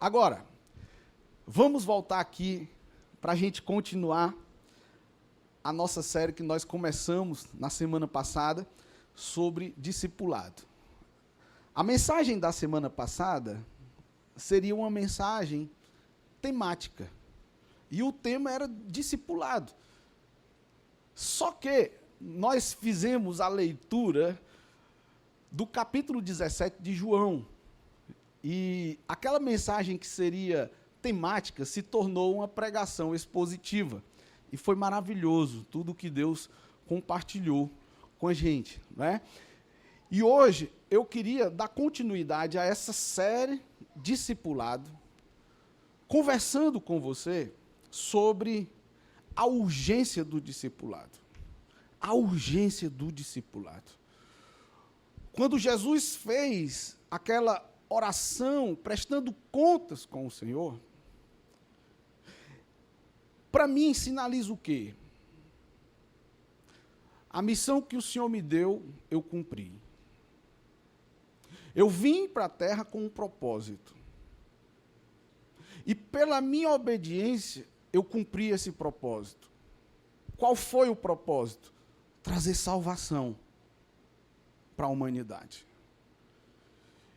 Agora, vamos voltar aqui para a gente continuar a nossa série que nós começamos na semana passada sobre discipulado. A mensagem da semana passada seria uma mensagem temática. E o tema era discipulado. Só que nós fizemos a leitura do capítulo 17 de João. E aquela mensagem que seria temática se tornou uma pregação expositiva. E foi maravilhoso tudo que Deus compartilhou com a gente, né? E hoje eu queria dar continuidade a essa série Discipulado, conversando com você sobre a urgência do discipulado. A urgência do discipulado. Quando Jesus fez aquela oração, prestando contas com o Senhor, para mim sinaliza o quê? A missão que o Senhor me deu, eu cumpri. Eu vim para a terra com um propósito. E pela minha obediência, eu cumpri esse propósito. Qual foi o propósito? Trazer salvação para a humanidade.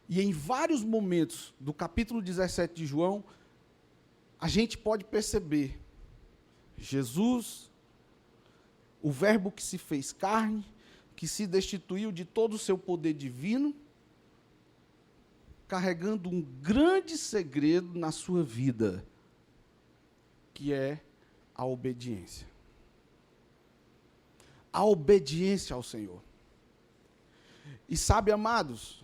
E em vários momentos do capítulo 17 de João, a gente pode perceber Jesus, o verbo que se fez carne, que se destituiu de todo o seu poder divino, carregando um grande segredo na sua vida, que é a obediência. A obediência ao Senhor. E sabe, amados,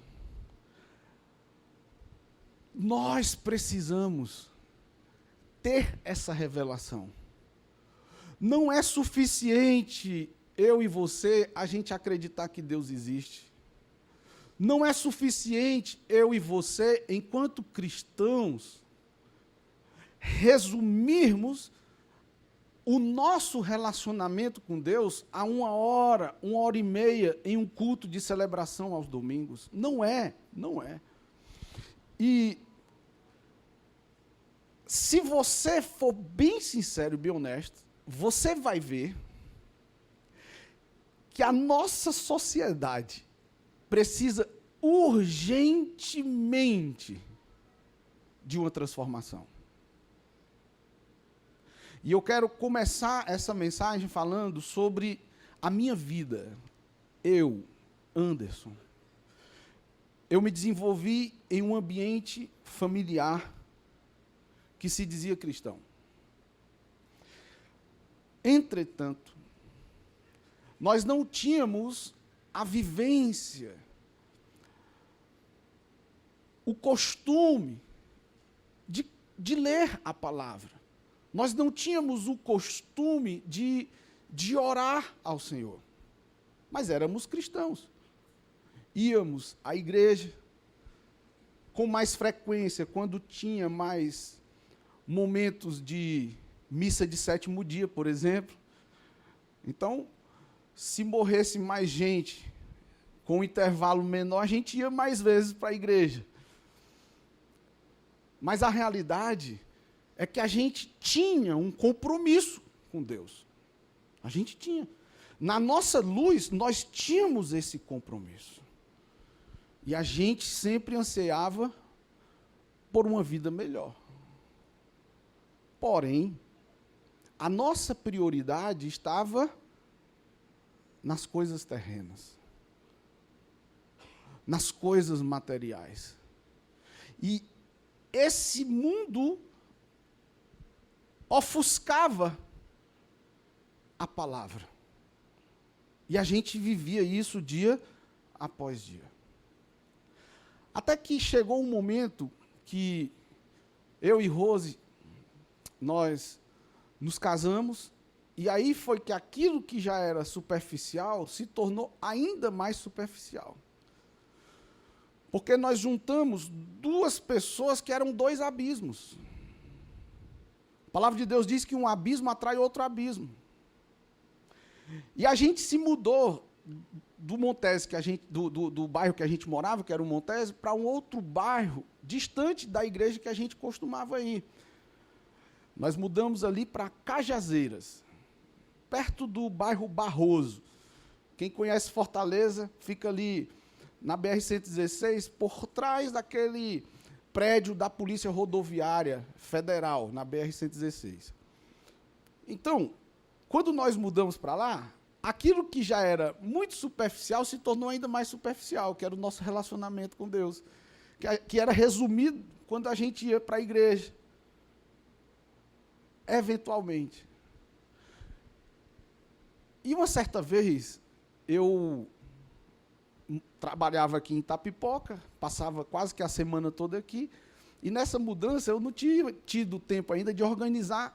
nós precisamos ter essa revelação. Não é suficiente eu e você, a gente acreditar que Deus existe. Não é suficiente eu e você, enquanto cristãos, resumirmos o nosso relacionamento com Deus a 1 hora e meia, em um culto de celebração aos domingos. Não é. E se você for bem sincero e bem honesto, você vai ver que a nossa sociedade precisa urgentemente de uma transformação. E eu quero começar essa mensagem falando sobre a minha vida. Eu, Anderson, eu me desenvolvi em um ambiente familiar que se dizia cristão. Entretanto, nós não tínhamos a vivência, o costume de ler a palavra. Nós não tínhamos o costume de orar ao Senhor. Mas éramos cristãos. Íamos à igreja com mais frequência, quando tinha mais momentos de missa de sétimo dia, por exemplo. Então, se morresse mais gente com um intervalo menor, a gente ia mais vezes para a igreja. Mas a realidade é que a gente tinha um compromisso com Deus. A gente tinha. Na nossa luz, nós tínhamos esse compromisso. E a gente sempre ansiava por uma vida melhor. Porém, a nossa prioridade estava nas coisas terrenas, nas coisas materiais. E esse mundo ofuscava a palavra. E a gente vivia isso dia após dia. Até que chegou um momento que eu e Rose, nós nos casamos, e aí foi que aquilo que já era superficial se tornou ainda mais superficial. Porque nós juntamos duas pessoas que eram dois abismos. A palavra de Deus diz que um abismo atrai outro abismo. E a gente se mudou do Montese, do bairro que a gente morava, que era o Montese, para um outro bairro distante da igreja que a gente costumava ir. Nós mudamos ali para Cajazeiras, perto do bairro Barroso. Quem conhece Fortaleza, fica ali na BR-116, por trás daquele prédio da Polícia Rodoviária Federal, na BR-116. Então, quando nós mudamos para lá, aquilo que já era muito superficial se tornou ainda mais superficial, que era o nosso relacionamento com Deus, que era resumido quando a gente ia para a igreja, eventualmente. E uma certa vez, eu trabalhava aqui em Itapipoca, passava quase que a semana toda aqui, e nessa mudança eu não tinha tido tempo ainda de organizar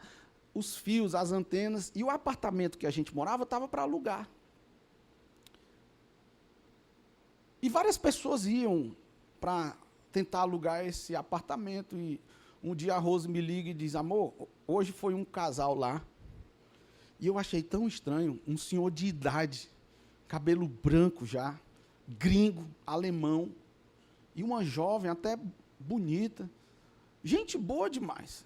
os fios, as antenas, e o apartamento que a gente morava estava para alugar. E várias pessoas iam para tentar alugar esse apartamento, e um dia a Rose me liga e diz, amor, hoje foi um casal lá, e eu achei tão estranho, um senhor de idade, cabelo branco já, gringo, alemão, e uma jovem até bonita, gente boa demais.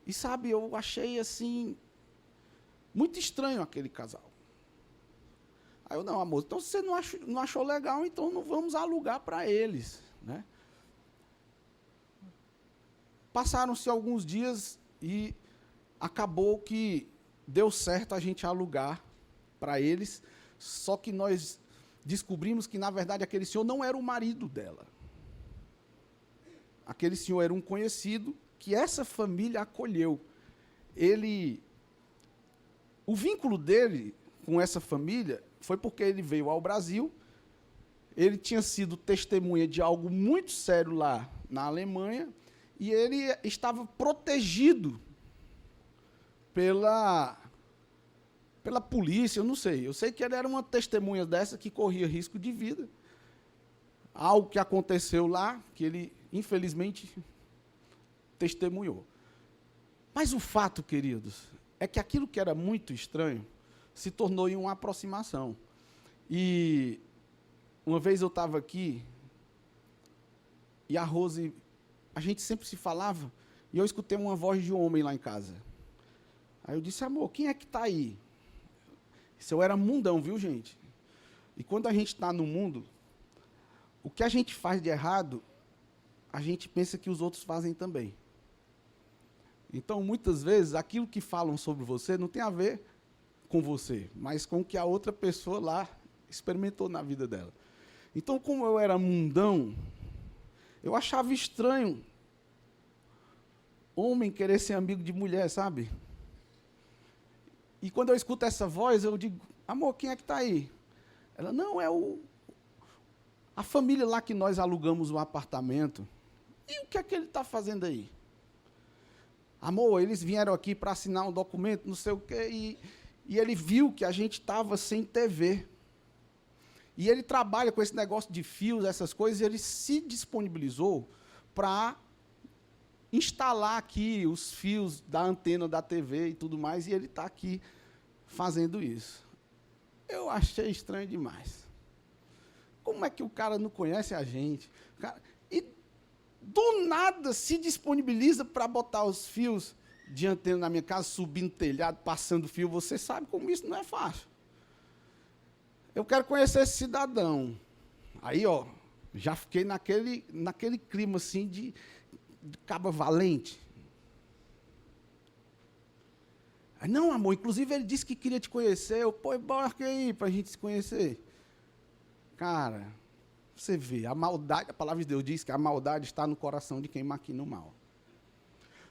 E sabe, eu achei assim, muito estranho aquele casal. Aí eu, não, amor, então se você não achou legal, então não vamos alugar para eles, né? Passaram-se alguns dias e acabou que deu certo a gente alugar para eles, só que nós descobrimos que, na verdade, aquele senhor não era o marido dela. Aquele senhor era um conhecido que essa família acolheu. O vínculo dele com essa família foi porque ele veio ao Brasil, ele tinha sido testemunha de algo muito sério lá na Alemanha, e ele estava protegido pela polícia, eu não sei. Eu sei que ele era uma testemunha dessa que corria risco de vida. Algo que aconteceu lá, que ele, infelizmente, testemunhou. Mas o fato, queridos, é que aquilo que era muito estranho se tornou em uma aproximação. E uma vez eu estava aqui, e a Rose, a gente sempre se falava, e eu escutei uma voz de um homem lá em casa. Aí eu disse, amor, quem é que está aí? Isso eu era mundão, viu, gente? E quando a gente está no mundo, o que a gente faz de errado, a gente pensa que os outros fazem também. Então, muitas vezes, aquilo que falam sobre você não tem a ver com você, mas com o que a outra pessoa lá experimentou na vida dela. Então, como eu era mundão, eu achava estranho homem querer ser amigo de mulher, sabe? E quando eu escuto essa voz, eu digo, amor, quem é que está aí? Ela, não, é a família lá que nós alugamos o apartamento. E o que é que ele está fazendo aí? Amor, eles vieram aqui para assinar um documento, não sei o quê, e ele viu que a gente estava sem TV. E ele trabalha com esse negócio de fios, essas coisas, e ele se disponibilizou para instalar aqui os fios da antena da TV e tudo mais, e ele está aqui fazendo isso. Eu achei estranho demais. Como é que o cara não conhece a gente? E do nada se disponibiliza para botar os fios de antena na minha casa, subindo telhado, passando fio. Você sabe como isso não é fácil. Eu quero conhecer esse cidadão. Aí, ó, já fiquei naquele clima assim de caba valente. Aí, não, amor, inclusive ele disse que queria te conhecer. Eu, pô, embarque aí para a gente se conhecer. Cara, você vê, a maldade, a palavra de Deus diz que a maldade está no coração de quem maquina o mal.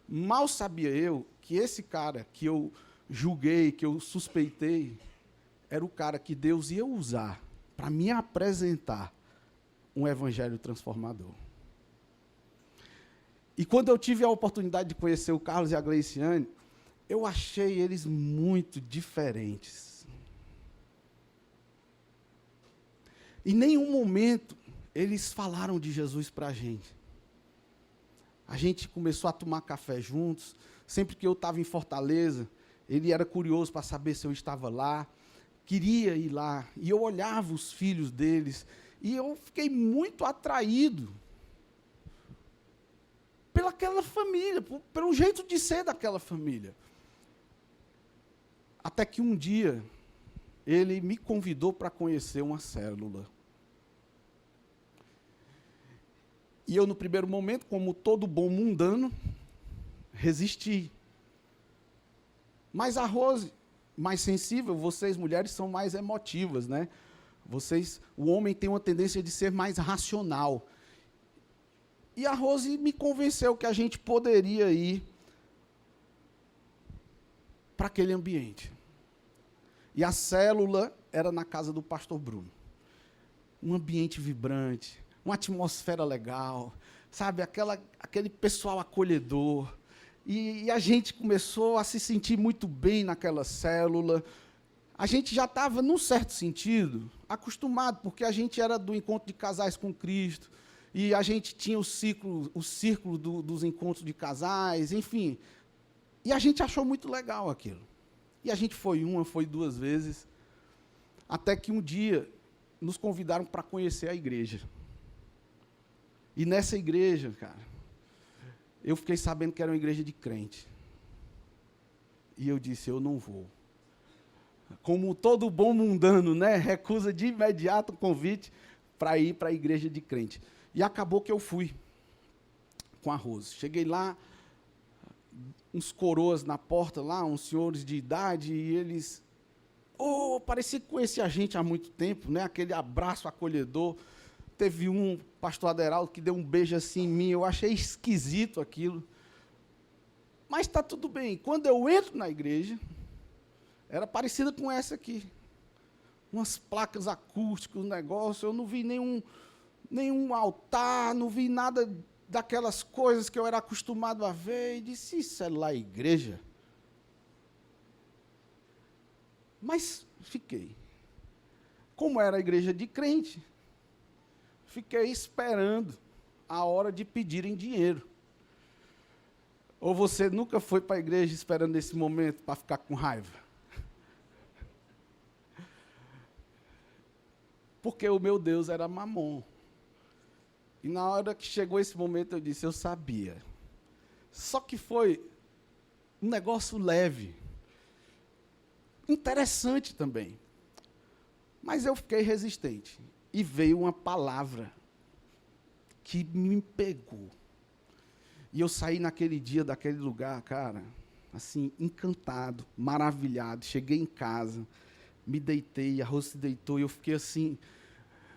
Mal sabia eu que esse cara que eu julguei, que eu suspeitei, era o cara que Deus ia usar para me apresentar um evangelho transformador. E quando eu tive a oportunidade de conhecer o Carlos e a Gleiciane, eu achei eles muito diferentes. Em nenhum momento eles falaram de Jesus para a gente. A gente começou a tomar café juntos. Sempre que eu estava em Fortaleza, ele era curioso para saber se eu estava lá, queria ir lá. E eu olhava os filhos deles, e eu fiquei muito atraído aquela família, pelo jeito de ser daquela família. Até que um dia, ele me convidou para conhecer uma célula. E eu, no primeiro momento, como todo bom mundano, resisti. Mas a Rose, mais sensível, vocês mulheres são mais emotivas, né? O homem tem uma tendência de ser mais racional. E a Rose me convenceu que a gente poderia ir para aquele ambiente. E a célula era na casa do pastor Bruno. Um ambiente vibrante, uma atmosfera legal, sabe, aquele pessoal acolhedor. E a gente começou a se sentir muito bem naquela célula. A gente já estava, num certo sentido, acostumado, porque a gente era do encontro de casais com Cristo, e a gente tinha o círculo dos encontros de casais, enfim. E a gente achou muito legal aquilo. E a gente foi duas vezes, até que um dia nos convidaram para conhecer a igreja. E nessa igreja, cara, eu fiquei sabendo que era uma igreja de crente. E eu disse, eu não vou. Como todo bom mundano, né, recusa de imediato o convite para ir para a igreja de crente. E acabou que eu fui com a Rose. Cheguei lá, uns coroas na porta lá, uns senhores de idade, e eles, parecia que conhecia a gente há muito tempo, né, aquele abraço acolhedor. Teve um pastor Aderaldo que deu um beijo assim em mim, eu achei esquisito aquilo. Mas está tudo bem. Quando eu entro na igreja, era parecida com essa aqui. Umas placas acústicas, um negócio, eu não vi nenhum altar, não vi nada daquelas coisas que eu era acostumado a ver, e disse, isso é lá a igreja? Mas fiquei. Como era a igreja de crente, fiquei esperando a hora de pedirem dinheiro. Ou você nunca foi para a igreja esperando esse momento para ficar com raiva? Porque o meu Deus era Mamon. E na hora que chegou esse momento, eu disse, eu sabia. Só que foi um negócio leve. Interessante também. Mas eu fiquei resistente. E veio uma palavra que me pegou. E eu saí naquele dia daquele lugar, cara, assim, encantado, maravilhado. Cheguei em casa, me deitei, a Rose se deitou, e eu fiquei assim,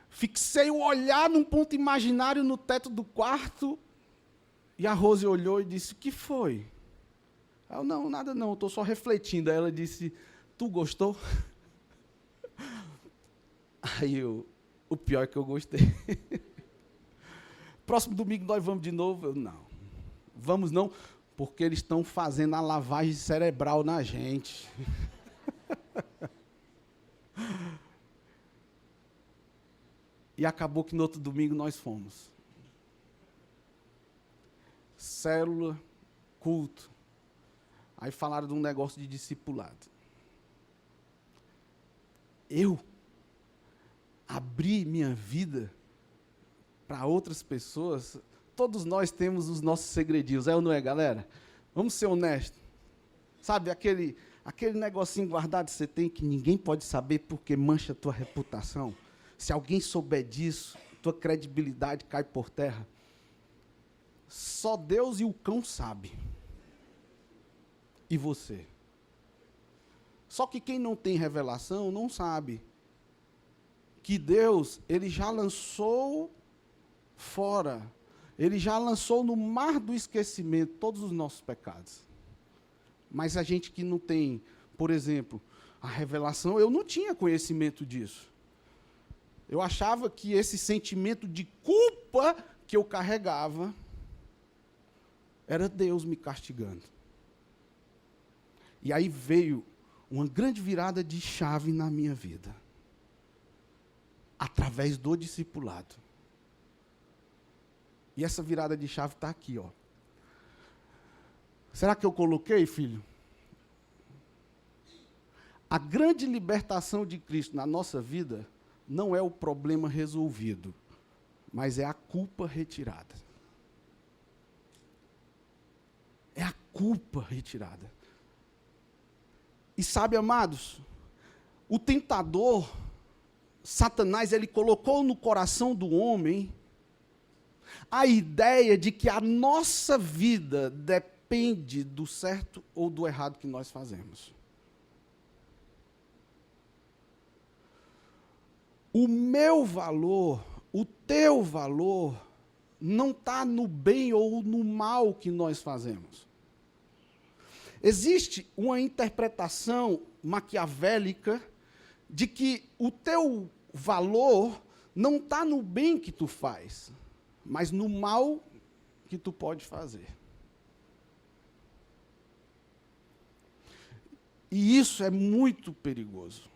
fixei o olhar num ponto imaginário no teto do quarto, e a Rose olhou e disse, o que foi? Eu, não, nada não, estou só refletindo. Aí ela disse, tu gostou? Aí o pior é que eu gostei. Próximo domingo nós vamos de novo? Eu, não. Vamos não, porque eles estão fazendo a lavagem cerebral na gente. E acabou que no outro domingo nós fomos. Célula, culto. Aí falaram de um negócio de discipulado. Eu abri minha vida para outras pessoas. Todos nós temos os nossos segredinhos, é ou não é, galera? Vamos ser honestos. Sabe, aquele negocinho guardado que você tem que ninguém pode saber porque mancha a tua reputação. Se alguém souber disso, tua credibilidade cai por terra. Só Deus e o cão sabem. E você? Só que quem não tem revelação não sabe que Deus, ele já lançou fora, ele já lançou no mar do esquecimento todos os nossos pecados. Mas a gente que não tem, por exemplo, a revelação, eu não tinha conhecimento disso. Eu achava que esse sentimento de culpa que eu carregava era Deus me castigando. E aí veio uma grande virada de chave na minha vida. Através do discipulado. E essa virada de chave está aqui, ó. Será que eu coloquei, filho? A grande libertação de Cristo na nossa vida não é o problema resolvido, mas é a culpa retirada. culpa retirada. E sabe, amados, o tentador, Satanás, ele colocou no coração do homem a ideia de que a nossa vida depende do certo ou do errado que nós fazemos. O meu valor, o teu valor, não está no bem ou no mal que nós fazemos. Existe uma interpretação maquiavélica de que o teu valor não está no bem que tu faz, mas no mal que tu pode fazer. E isso é muito perigoso.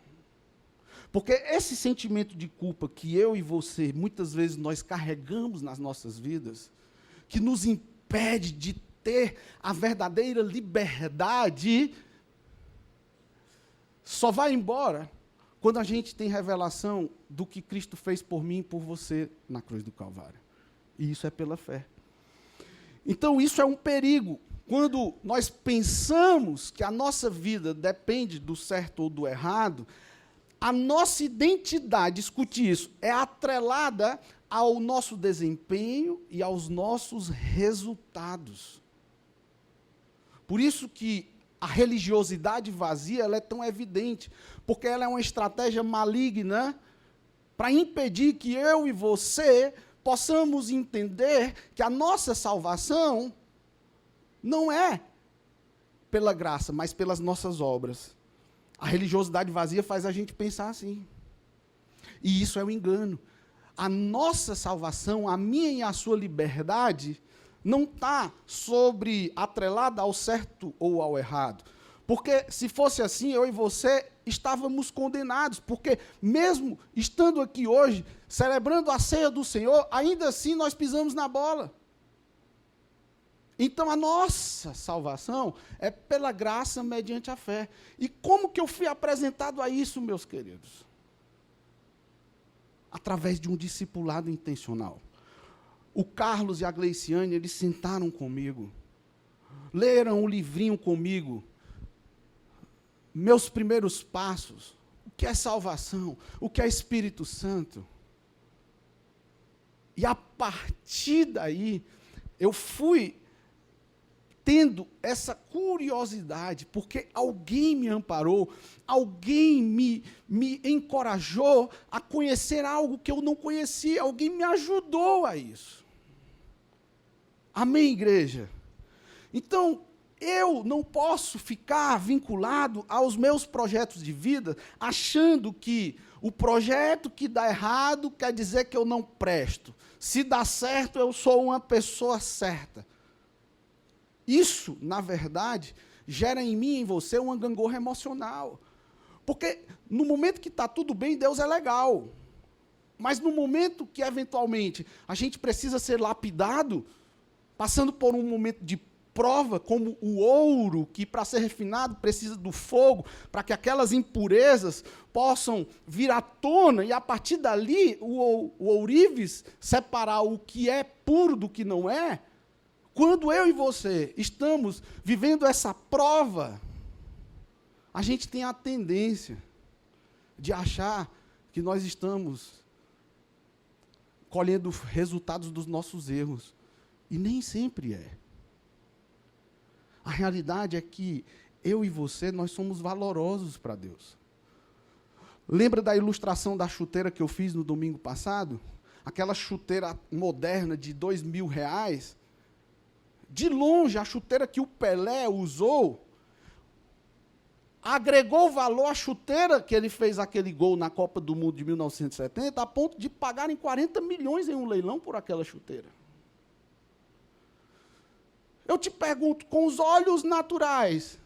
Porque esse sentimento de culpa que eu e você, muitas vezes nós carregamos nas nossas vidas, que nos impede de ter a verdadeira liberdade, só vai embora quando a gente tem revelação do que Cristo fez por mim e por você na cruz do Calvário. E isso é pela fé. Então, isso é um perigo. Quando nós pensamos que a nossa vida depende do certo ou do errado, a nossa identidade, escute isso, é atrelada ao nosso desempenho e aos nossos resultados. Por isso que a religiosidade vazia ela é tão evidente, porque ela é uma estratégia maligna para impedir que eu e você possamos entender que a nossa salvação não é pela graça, mas pelas nossas obras. A religiosidade vazia faz a gente pensar assim. E isso é um engano. A nossa salvação, a minha e a sua liberdade, não está atrelada ao certo ou ao errado. Porque se fosse assim, eu e você estávamos condenados. Porque mesmo estando aqui hoje, celebrando a ceia do Senhor, ainda assim nós pisamos na bola. Então, a nossa salvação é pela graça mediante a fé. E como que eu fui apresentado a isso, meus queridos? Através de um discipulado intencional. O Carlos e a Gleiciane, eles sentaram comigo, leram o livrinho comigo, meus primeiros passos, o que é salvação, o que é Espírito Santo. E a partir daí, eu fui tendo essa curiosidade, porque alguém me amparou, alguém me encorajou a conhecer algo que eu não conhecia, alguém me ajudou a isso. Amém, igreja? Então, eu não posso ficar vinculado aos meus projetos de vida, achando que o projeto que dá errado quer dizer que eu não presto. Se dá certo, eu sou uma pessoa certa. Isso, na verdade, gera em mim e em você uma gangorra emocional. Porque no momento que está tudo bem, Deus é legal. Mas no momento que, eventualmente, a gente precisa ser lapidado, passando por um momento de prova, como o ouro, que para ser refinado precisa do fogo, para que aquelas impurezas possam vir à tona, e a partir dali, o ourives separar o que é puro do que não é. Quando eu e você estamos vivendo essa prova, a gente tem a tendência de achar que nós estamos colhendo resultados dos nossos erros. E nem sempre é. A realidade é que eu e você, nós somos valorosos para Deus. Lembra da ilustração da chuteira que eu fiz no domingo passado? Aquela chuteira moderna de R$2.000. De longe, a chuteira que o Pelé usou, agregou valor à chuteira que ele fez aquele gol na Copa do Mundo de 1970, a ponto de pagarem 40 milhões em um leilão por aquela chuteira. Eu te pergunto, com os olhos naturais,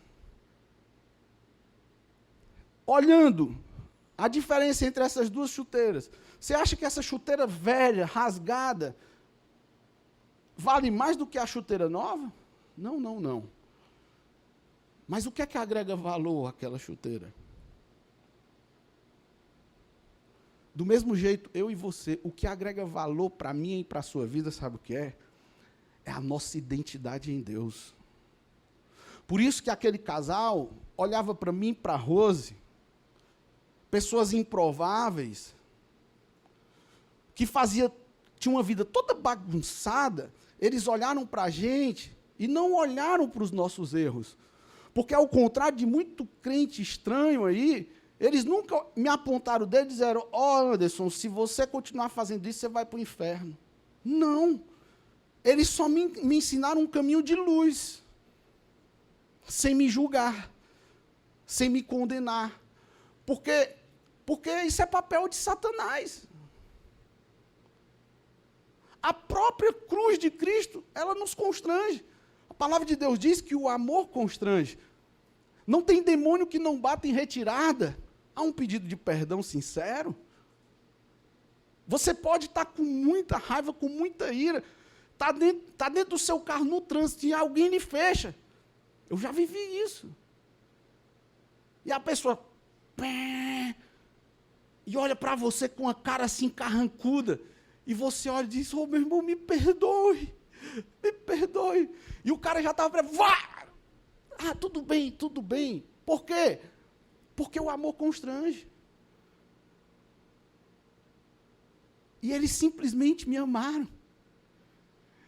olhando a diferença entre essas duas chuteiras, você acha que essa chuteira velha, rasgada, vale mais do que a chuteira nova? Não, não, não. Mas o que é que agrega valor àquela chuteira? Do mesmo jeito, eu e você, o que agrega valor para mim e para a sua vida, sabe o que é? É a nossa identidade em Deus. Por isso que aquele casal olhava para mim e para a Rose, pessoas improváveis, que tinham uma vida toda bagunçada, eles olharam para a gente e não olharam para os nossos erros. Porque, ao contrário de muito crente estranho aí, eles nunca me apontaram o dedo e disseram: ó, Anderson, se você continuar fazendo isso, você vai para o inferno. Não. Eles só me ensinaram um caminho de luz, sem me julgar, sem me condenar. Porque isso é papel de Satanás. A própria cruz de Cristo, ela nos constrange. A palavra de Deus diz que o amor constrange. Não tem demônio que não bata em retirada. Há um pedido de perdão sincero. Você pode estar com muita raiva, com muita ira, está dentro do seu carro no trânsito e alguém lhe fecha. Eu já vivi isso. E a pessoa e olha para você com a cara assim carrancuda, e você olha e diz: ô, meu irmão, me perdoe, me perdoe. E o cara já estava vá! Ah, tudo bem, tudo bem. Por quê? Porque o amor constrange. E eles simplesmente me amaram.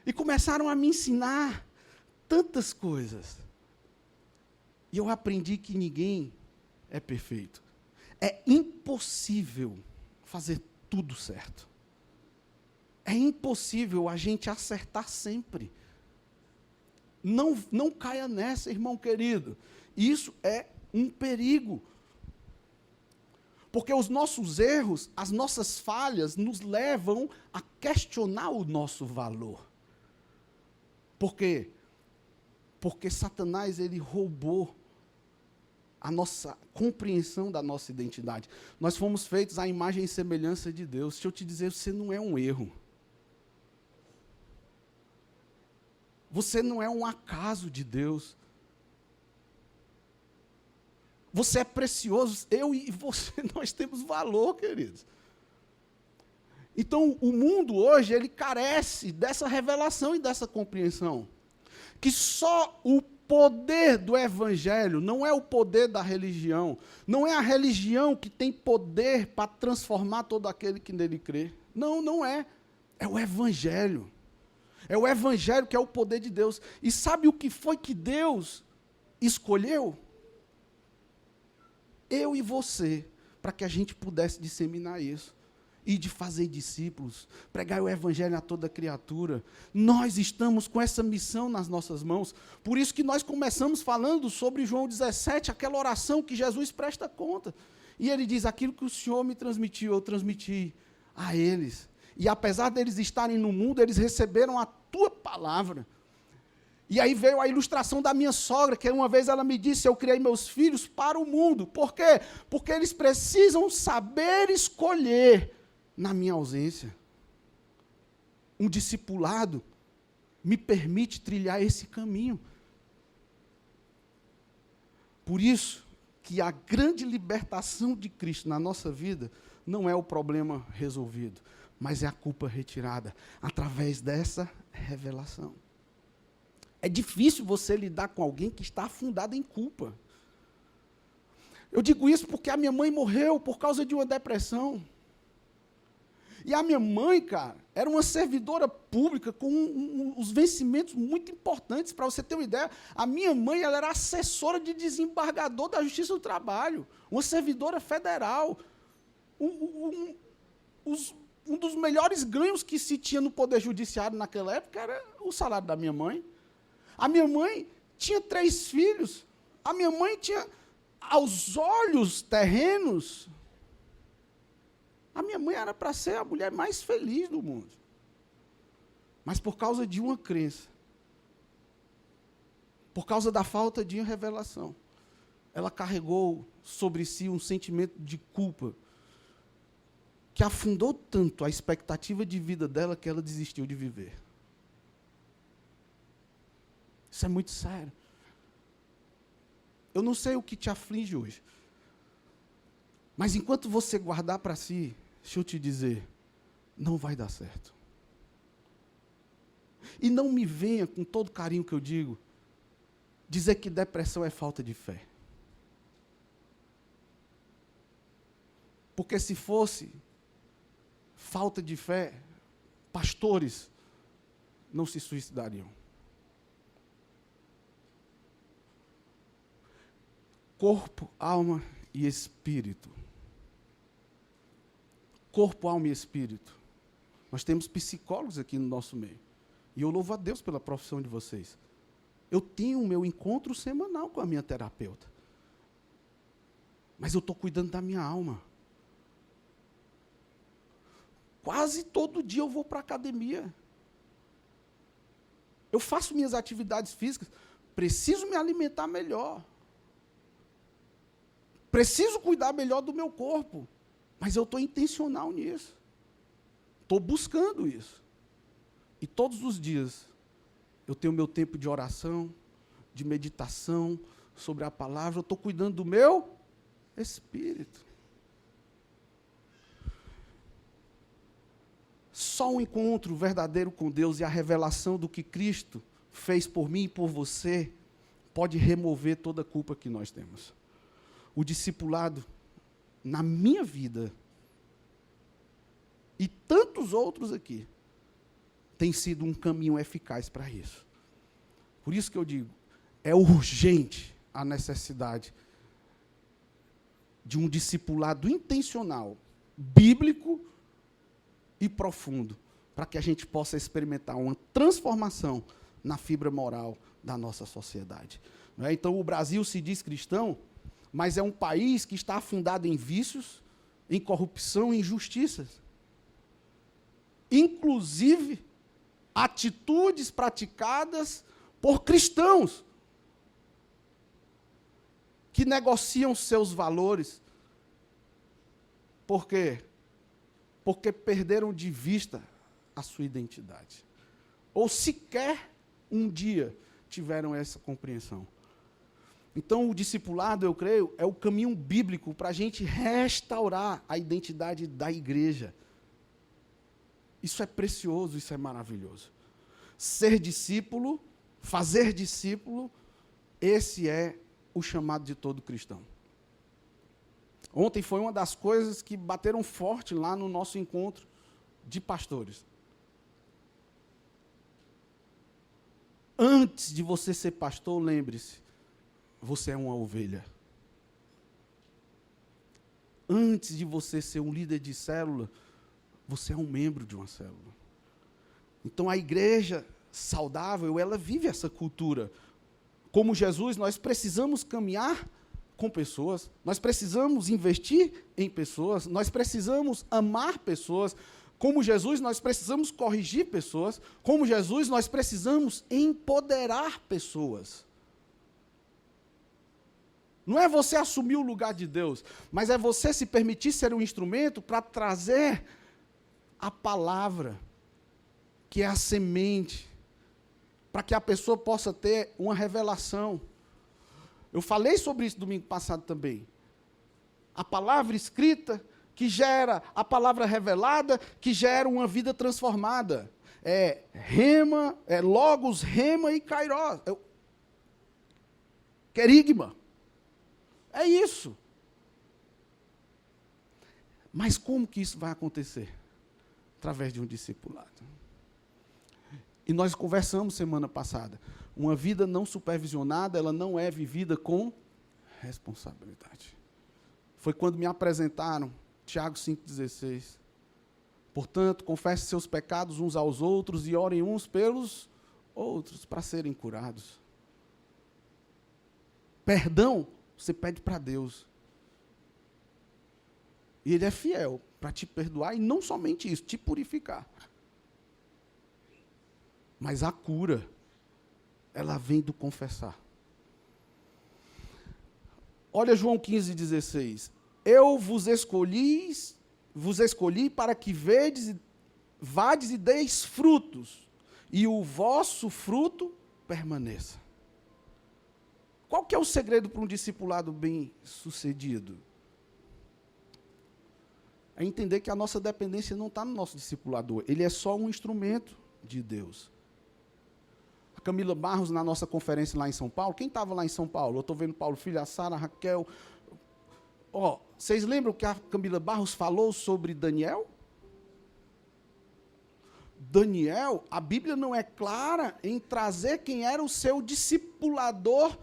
E começaram a me ensinar tantas coisas. E eu aprendi que ninguém é perfeito. É impossível fazer tudo certo. É impossível a gente acertar sempre. Não caia nessa, irmão querido. Isso é um perigo. Porque os nossos erros, as nossas falhas, nos levam a questionar o nosso valor. Por quê? Porque Satanás, ele roubou a nossa compreensão da nossa identidade. Nós fomos feitos à imagem e semelhança de Deus. Deixa eu te dizer, você não é um erro. Você não é um acaso de Deus. Você é precioso. Eu e você, nós temos valor, queridos. Então, o mundo hoje, ele carece dessa revelação e dessa compreensão. Que só o poder do Evangelho, não é o poder da religião, não é a religião que tem poder para transformar todo aquele que nele crê. Não, não é. É o Evangelho. É o Evangelho que é o poder de Deus. E sabe o que foi que Deus escolheu? Eu e você, para que a gente pudesse disseminar isso. E de fazer discípulos, pregar o Evangelho a toda criatura. Nós estamos com essa missão nas nossas mãos. Por isso que nós começamos falando sobre João 17, aquela oração que Jesus presta conta. E ele diz: aquilo que o Senhor me transmitiu, eu transmiti a eles. E apesar deles estarem no mundo, eles receberam a tua palavra. E aí veio a ilustração da minha sogra, que uma vez ela me disse: eu criei meus filhos para o mundo. Por quê? Porque eles precisam saber escolher na minha ausência. Um discipulado me permite trilhar esse caminho. Por isso que a grande libertação de Cristo na nossa vida não é o problema resolvido, mas é a culpa retirada através dessa revelação. É difícil você lidar com alguém que está afundado em culpa. Eu digo isso porque a minha mãe morreu por causa de uma depressão. E a minha mãe, cara, era uma servidora pública com os vencimentos muito importantes. Para você ter uma ideia, a minha mãe, ela era assessora de desembargador da Justiça do Trabalho, uma servidora federal. Um dos melhores ganhos que se tinha no Poder Judiciário naquela época era o salário da minha mãe. A minha mãe tinha 3 filhos. A minha mãe tinha, aos olhos terrenos, a minha mãe era para ser a mulher mais feliz do mundo. Mas por causa de uma crença, por causa da falta de revelação, ela carregou sobre si um sentimento de culpa, que afundou tanto a expectativa de vida dela que ela desistiu de viver. Isso é muito sério. Eu não sei o que te aflige hoje, mas enquanto você guardar para si, deixa eu te dizer, não vai dar certo. E não me venha, com todo carinho que eu digo, dizer que depressão é falta de fé. Porque se fosse falta de fé, pastores não se suicidariam. Corpo, alma e espírito. Corpo, alma e espírito. Nós temos psicólogos aqui no nosso meio. E eu louvo a Deus pela profissão de vocês. Eu tenho o meu encontro semanal com a minha terapeuta. Mas eu estou cuidando da minha alma. Quase todo dia eu vou para a academia. Eu faço minhas atividades físicas. Preciso me alimentar melhor. Preciso cuidar melhor do meu corpo. Mas eu estou intencional nisso. Estou buscando isso. E todos os dias eu tenho meu tempo de oração, de meditação sobre a palavra. Eu estou cuidando do meu espírito. Só um encontro verdadeiro com Deus e a revelação do que Cristo fez por mim e por você pode remover toda a culpa que nós temos. O discipulado, na minha vida, e tantos outros aqui, tem sido um caminho eficaz para isso. Por isso que eu digo, é urgente a necessidade de um discipulado intencional, bíblico e profundo, para que a gente possa experimentar uma transformação na fibra moral da nossa sociedade. Não é? Então, o Brasil se diz cristão, mas é um país que está afundado em vícios, em corrupção e injustiças. Inclusive, atitudes praticadas por cristãos que negociam seus valores. Por quê? Porque perderam de vista a sua identidade. Ou sequer um dia tiveram essa compreensão. Então, o discipulado, eu creio, é o caminho bíblico para a gente restaurar a identidade da igreja. Isso é precioso, isso é maravilhoso. Ser discípulo, fazer discípulo, esse é o chamado de todo cristão. Ontem foi uma das coisas que bateram forte lá no nosso encontro de pastores. Antes de você ser pastor, lembre-se, você é uma ovelha. Antes de você ser um líder de célula, você é um membro de uma célula. Então, a igreja saudável, ela vive essa cultura. Como Jesus, nós precisamos caminhar com pessoas, nós precisamos investir em pessoas, nós precisamos amar pessoas. Como Jesus, nós precisamos corrigir pessoas. Como Jesus, nós precisamos empoderar pessoas. Não é você assumir o lugar de Deus, mas é você se permitir ser um instrumento para trazer a palavra, que é a semente, para que a pessoa possa ter uma revelação. Eu falei sobre isso domingo passado também. A palavra escrita que gera a palavra revelada, que gera uma vida transformada. É rema, é logos, rema e kairós. Querigma. É isso. Mas como que isso vai acontecer? Através de um discipulado. E nós conversamos semana passada. Uma vida não supervisionada, ela não é vivida com responsabilidade. Foi quando me apresentaram Tiago 5,16. Portanto, confessem seus pecados uns aos outros e orem uns pelos outros para serem curados. Perdão, você pede para Deus. E Ele é fiel para te perdoar e não somente isso, te purificar. Mas a cura, ela vem do confessar. Olha João 15,16. Eu vos escolhi para que vades e deis frutos, e o vosso fruto permaneça. Qual que é o segredo para um discipulado bem-sucedido? É entender que a nossa dependência não está no nosso discipulador, ele é só um instrumento de Deus. Camila Barros na nossa conferência lá em São Paulo. Quem estava lá em São Paulo? Eu estou vendo Paulo Filho, a Sara, a Raquel. Ó, vocês lembram que a Camila Barros falou sobre Daniel? Daniel, a Bíblia não é clara em trazer quem era o seu discipulador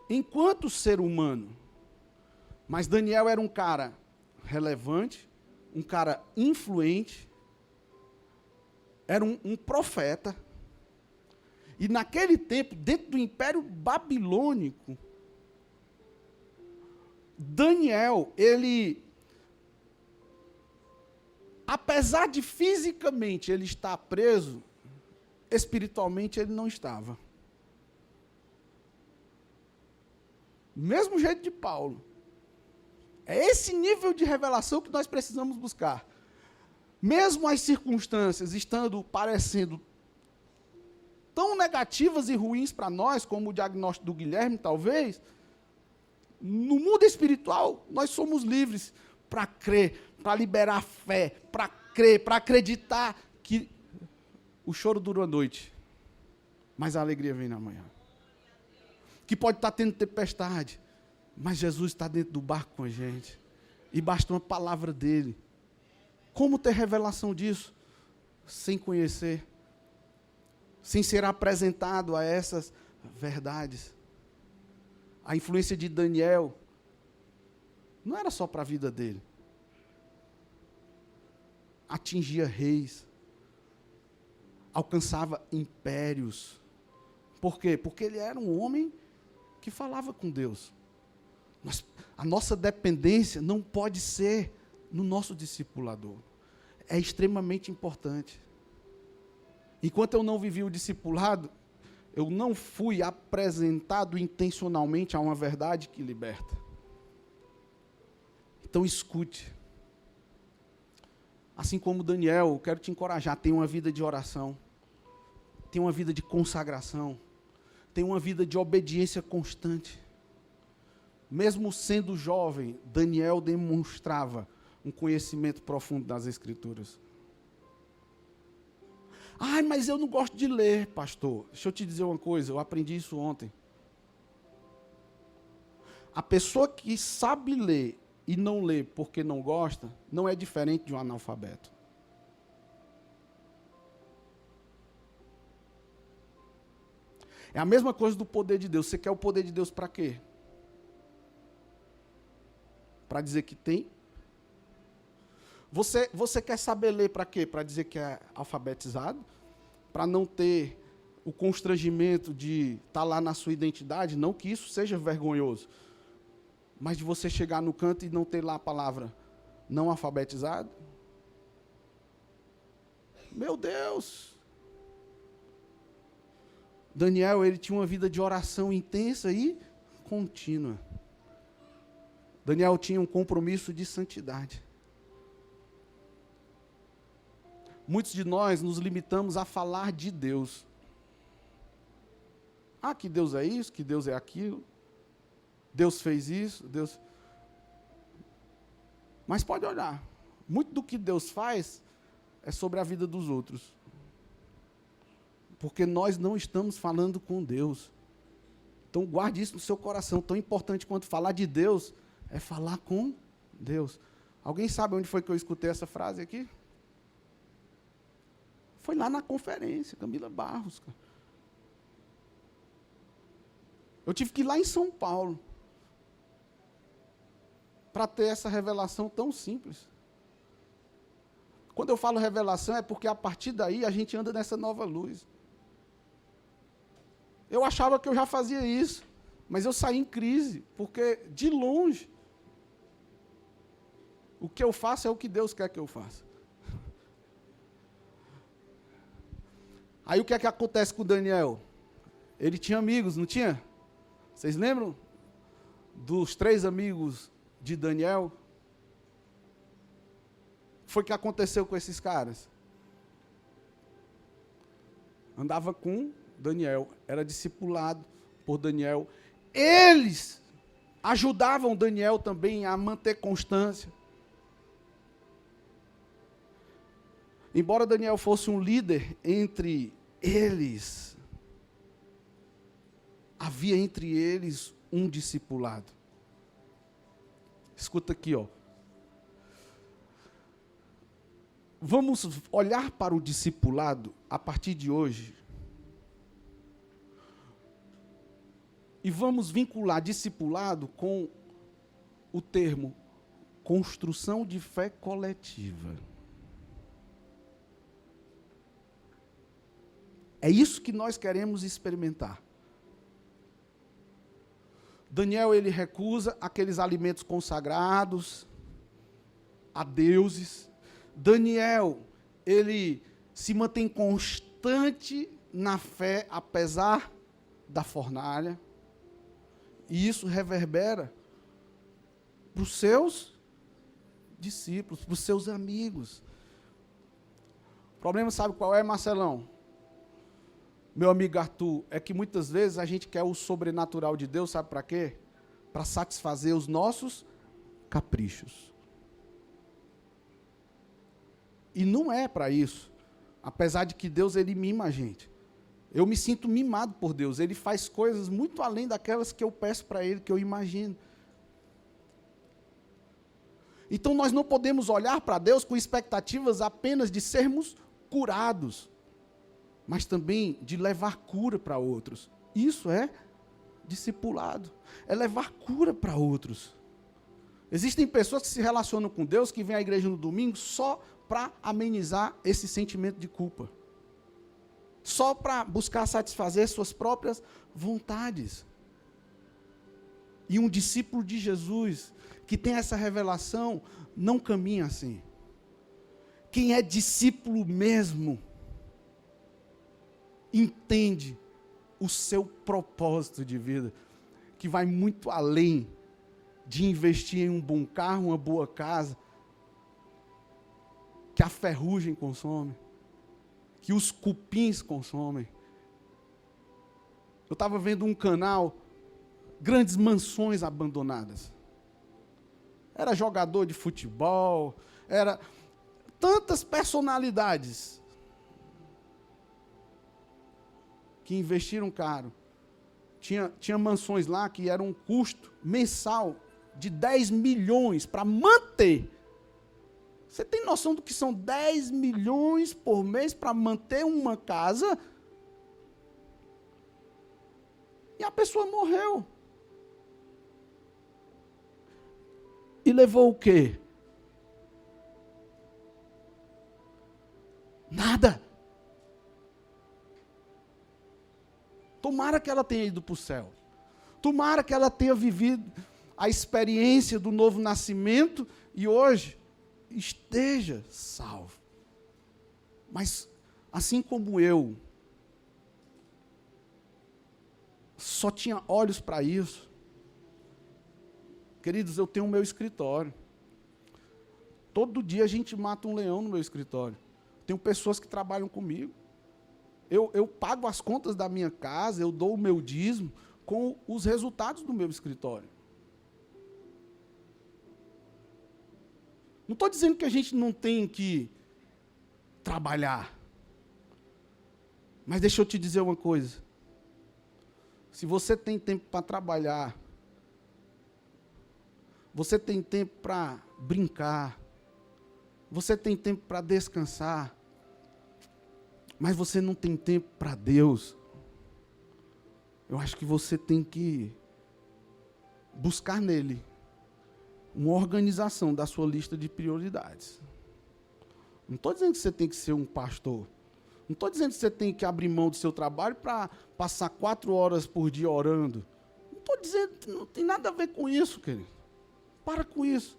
enquanto ser humano. Mas Daniel era um cara relevante, um cara influente, era um profeta. E naquele tempo, dentro do Império Babilônico, Daniel, ele, apesar de fisicamente ele estar preso, espiritualmente ele não estava. Mesmo jeito de Paulo. É esse nível de revelação que nós precisamos buscar. Mesmo as circunstâncias estando parecendo tão negativas e ruins para nós, como o diagnóstico do Guilherme, talvez, no mundo espiritual, nós somos livres para crer, para liberar fé, para crer, para acreditar que o choro dura a noite, mas a alegria vem na manhã. Que pode estar tendo tempestade, mas Jesus está dentro do barco com a gente. E basta uma palavra dele. Como ter revelação disso? Sem conhecer. Sem ser apresentado a essas verdades. A influência de Daniel não era só para a vida dele. Atingia reis. Alcançava impérios. Por quê? Porque ele era um homem que falava com Deus. A nossa dependência não pode ser no nosso discipulador. É extremamente importante. Enquanto eu não vivi o discipulado, eu não fui apresentado intencionalmente a uma verdade que liberta. Então escute. Assim como Daniel, eu quero te encorajar, tenha uma vida de oração, tenha uma vida de consagração, tenha uma vida de obediência constante. Mesmo sendo jovem, Daniel demonstrava um conhecimento profundo das Escrituras. Ai, mas eu não gosto de ler, pastor. Deixa eu te dizer uma coisa, eu aprendi isso ontem. A pessoa que sabe ler e não lê porque não gosta, não é diferente de um analfabeto. É a mesma coisa do poder de Deus. Você quer o poder de Deus para quê? Para dizer que tem? Você quer saber ler para quê? Para dizer que é alfabetizado? Para não ter o constrangimento de estar lá na sua identidade? Não que isso seja vergonhoso. Mas de você chegar no canto e não ter lá a palavra não alfabetizado? Meu Deus! Daniel, ele tinha uma vida de oração intensa e contínua. Daniel tinha um compromisso de santidade. Muitos de nós nos limitamos a falar de Deus. Ah, que Deus é isso, que Deus é aquilo. Deus fez isso, Deus... Mas pode olhar. Muito do que Deus faz é sobre a vida dos outros. Porque nós não estamos falando com Deus. Então guarde isso no seu coração. Tão importante quanto falar de Deus é falar com Deus. Alguém sabe onde foi que eu escutei essa frase aqui? Foi lá na conferência, Camila Barros. Eu tive que ir lá em São Paulo para ter essa revelação tão simples. Quando eu falo revelação, é porque a partir daí a gente anda nessa nova luz. Eu achava que eu já fazia isso, mas eu saí em crise, porque de longe, o que eu faço é o que Deus quer que eu faça. Aí o que é que acontece com Daniel? Ele tinha amigos, não tinha? Vocês lembram dos 3 amigos de Daniel? O que foi que aconteceu com esses caras? Andava com Daniel, era discipulado por Daniel. Eles ajudavam Daniel também a manter constância. Embora Daniel fosse um líder entre eles, havia entre eles um discipulado. Escuta aqui, ó. Vamos olhar para o discipulado a partir de hoje. E vamos vincular discipulado com o termo construção de fé coletiva. É isso que nós queremos experimentar. Daniel, ele recusa aqueles alimentos consagrados a deuses. Daniel, ele se mantém constante na fé, apesar da fornalha. E isso reverbera para os seus discípulos, para os seus amigos. O problema, sabe qual é, Marcelão? Meu amigo Arthur, é que muitas vezes a gente quer o sobrenatural de Deus, sabe para quê? Para satisfazer os nossos caprichos. E não é para isso. Apesar de que Deus, ele mima a gente. Eu me sinto mimado por Deus. Ele faz coisas muito além daquelas que eu peço para Ele, que eu imagino. Então nós não podemos olhar para Deus com expectativas apenas de sermos curados, mas também de levar cura para outros. Isso é discipulado. É levar cura para outros. Existem pessoas que se relacionam com Deus, que vêm à igreja no domingo só para amenizar esse sentimento de culpa. Só para buscar satisfazer suas próprias vontades. E um discípulo de Jesus, que tem essa revelação, não caminha assim. Quem é discípulo mesmo, entende o seu propósito de vida, que vai muito além de investir em um bom carro, uma boa casa, que a ferrugem consome, que os cupins consomem. Eu estava vendo um canal, Grandes Mansões Abandonadas. Era jogador de futebol, era tantas personalidades que investiram caro. Tinha mansões lá que eram um custo mensal de 10 milhões para manter. Você tem noção do que são 10 milhões por mês para manter uma casa? E a pessoa morreu. E levou o quê? Nada. Tomara que ela tenha ido para o céu. Tomara que ela tenha vivido a experiência do novo nascimento e hoje esteja salvo. Mas, assim como eu, só tinha olhos para isso. Queridos, eu tenho o meu escritório. Todo dia a gente mata um leão no meu escritório. Tenho pessoas que trabalham comigo. Eu pago as contas da minha casa, eu dou o meu dízimo com os resultados do meu escritório. Não estou dizendo que a gente não tem que trabalhar. Mas deixa eu te dizer uma coisa. Se você tem tempo para trabalhar, você tem tempo para brincar, você tem tempo para descansar, mas você não tem tempo para Deus, eu acho que você tem que buscar nele uma organização da sua lista de prioridades. Não estou dizendo que você tem que ser um pastor. Não estou dizendo que você tem que abrir mão do seu trabalho para passar 4 horas por dia orando. Não estou dizendo, não tem nada a ver com isso, querido. Para com isso.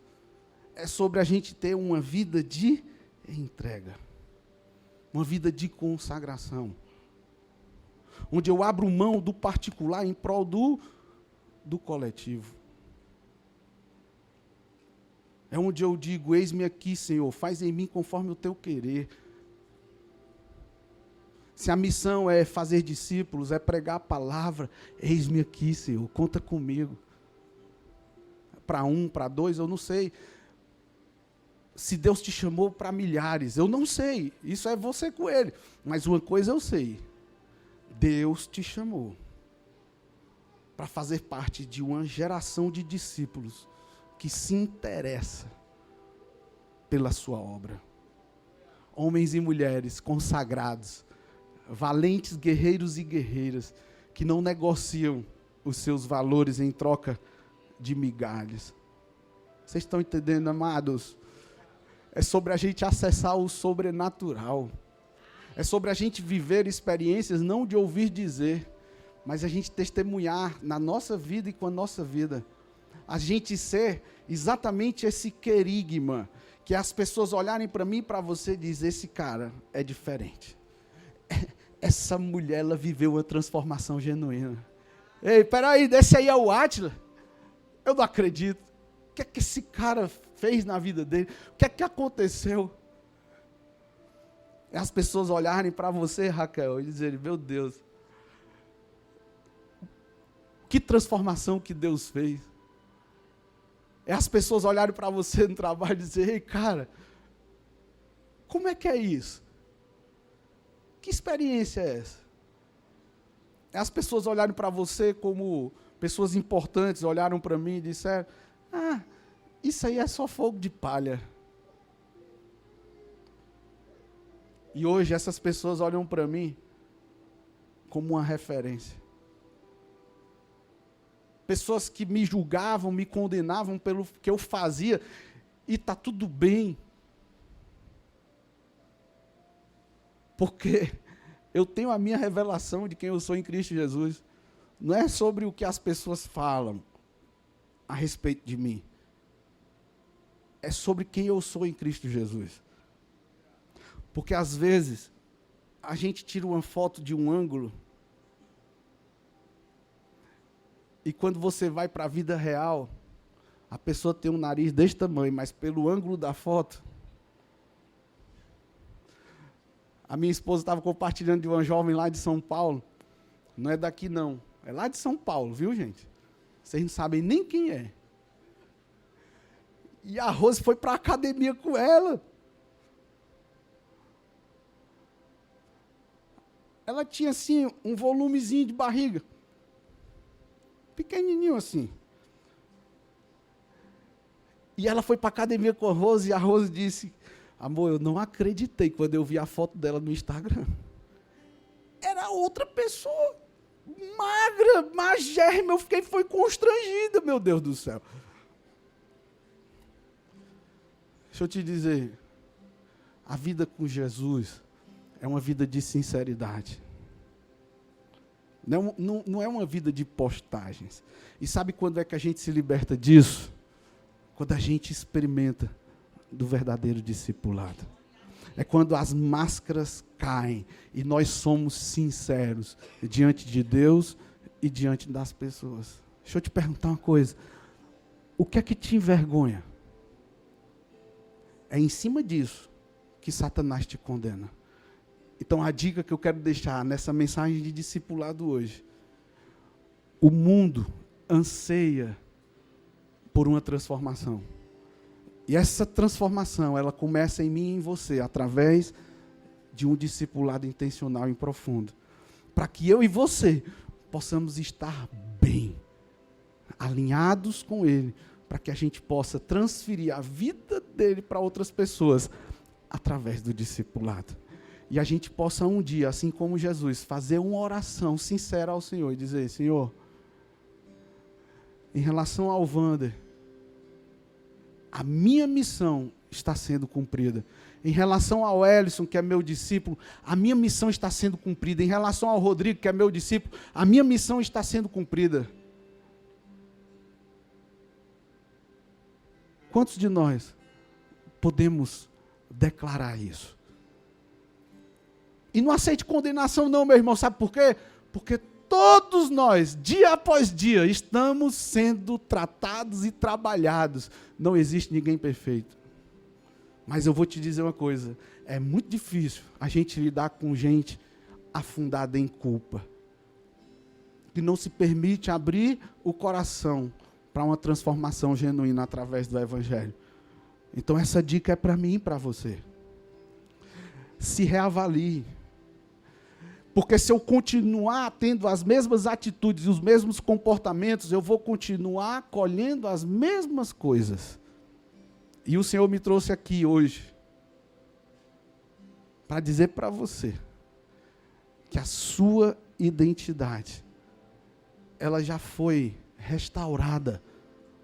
É sobre a gente ter uma vida de entrega. Uma vida de consagração. Onde eu abro mão do particular em prol do coletivo. É onde eu digo, eis-me aqui, Senhor, faz em mim conforme o teu querer. Se a missão é fazer discípulos, é pregar a palavra, eis-me aqui, Senhor, conta comigo. Para 1, para 2, eu não sei. Se Deus te chamou para milhares, eu não sei. Isso é você com Ele. Mas uma coisa eu sei. Deus te chamou para fazer parte de uma geração de discípulos que se interessa pela sua obra. Homens e mulheres consagrados, valentes guerreiros e guerreiras, que não negociam os seus valores em troca de migalhas. Vocês estão entendendo, amados? É sobre a gente acessar o sobrenatural. É sobre a gente viver experiências, não de ouvir dizer, mas a gente testemunhar na nossa vida e com a nossa vida. A gente ser exatamente esse querigma, que as pessoas olharem para mim e para você e dizem, esse cara é diferente. Essa mulher, ela viveu uma transformação genuína. Ei, peraí, desse aí é o Átila? Eu não acredito. O que é que esse cara fez na vida dele? O que é que aconteceu? As pessoas olharem para você, Raquel, e dizerem, meu Deus, que transformação que Deus fez. É as pessoas olharem para você no trabalho e dizerem, ei, cara, como é que é isso? Que experiência é essa? É as pessoas olharem para você como pessoas importantes, olharam para mim e disseram, isso aí é só fogo de palha. E hoje essas pessoas olham para mim como uma referência. Pessoas que me julgavam, me condenavam pelo que eu fazia, e está tudo bem. Porque eu tenho a minha revelação de quem eu sou em Cristo Jesus. Não é sobre o que as pessoas falam a respeito de mim. É sobre quem eu sou em Cristo Jesus. Porque às vezes a gente tira uma foto de um ângulo e quando você vai para a vida real, a pessoa tem um nariz desse tamanho, mas pelo ângulo da foto. A minha esposa estava compartilhando de uma jovem lá de São Paulo. Não é daqui não, é lá de São Paulo, viu, gente? Vocês não sabem nem quem é. E a Rose foi para a academia com ela. Ela tinha, assim, um volumezinho de barriga. Pequenininho, assim. E ela foi para a academia com a Rose, e a Rose disse, amor, eu não acreditei quando eu vi a foto dela no Instagram. Era outra pessoa, magra, magérrima, eu foi constrangida, meu Deus do céu. Deixa eu te dizer, a vida com Jesus é uma vida de sinceridade. Não é uma vida de postagens. E sabe quando é que a gente se liberta disso? Quando a gente experimenta do verdadeiro discipulado. É quando as máscaras caem e nós somos sinceros diante de Deus e diante das pessoas. Deixa eu te perguntar uma coisa. O que é que te envergonha? É em cima disso que Satanás te condena. Então, a dica que eu quero deixar nessa mensagem de discipulado hoje. O mundo anseia por uma transformação. E essa transformação, ela começa em mim e em você, através de um discipulado intencional e profundo. Para que eu e você possamos estar bem, alinhados com Ele, para que a gente possa transferir a vida dele para outras pessoas, através do discipulado. E a gente possa um dia, assim como Jesus, fazer uma oração sincera ao Senhor e dizer, Senhor, em relação ao Wander, a minha missão está sendo cumprida. Em relação ao Ellison, que é meu discípulo, a minha missão está sendo cumprida. Em relação ao Rodrigo, que é meu discípulo, a minha missão está sendo cumprida. Quantos de nós podemos declarar isso? E não aceite condenação não, meu irmão, sabe por quê? Porque todos nós, dia após dia, estamos sendo tratados e trabalhados. Não existe ninguém perfeito. Mas eu vou te dizer uma coisa, é muito difícil a gente lidar com gente afundada em culpa, que não se permite abrir o coração para uma transformação genuína através do Evangelho. Então essa dica é para mim e para você. Se reavalie. Porque se eu continuar tendo as mesmas atitudes e os mesmos comportamentos, eu vou continuar colhendo as mesmas coisas. E o Senhor me trouxe aqui hoje para dizer para você que a sua identidade, ela já foi restaurada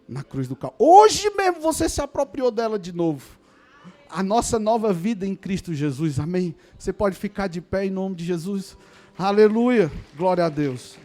na cruz do Calvário. Hoje mesmo você se apropriou dela de novo. A nossa nova vida em Cristo Jesus, amém? Você pode ficar de pé em nome de Jesus. Aleluia, glória a Deus.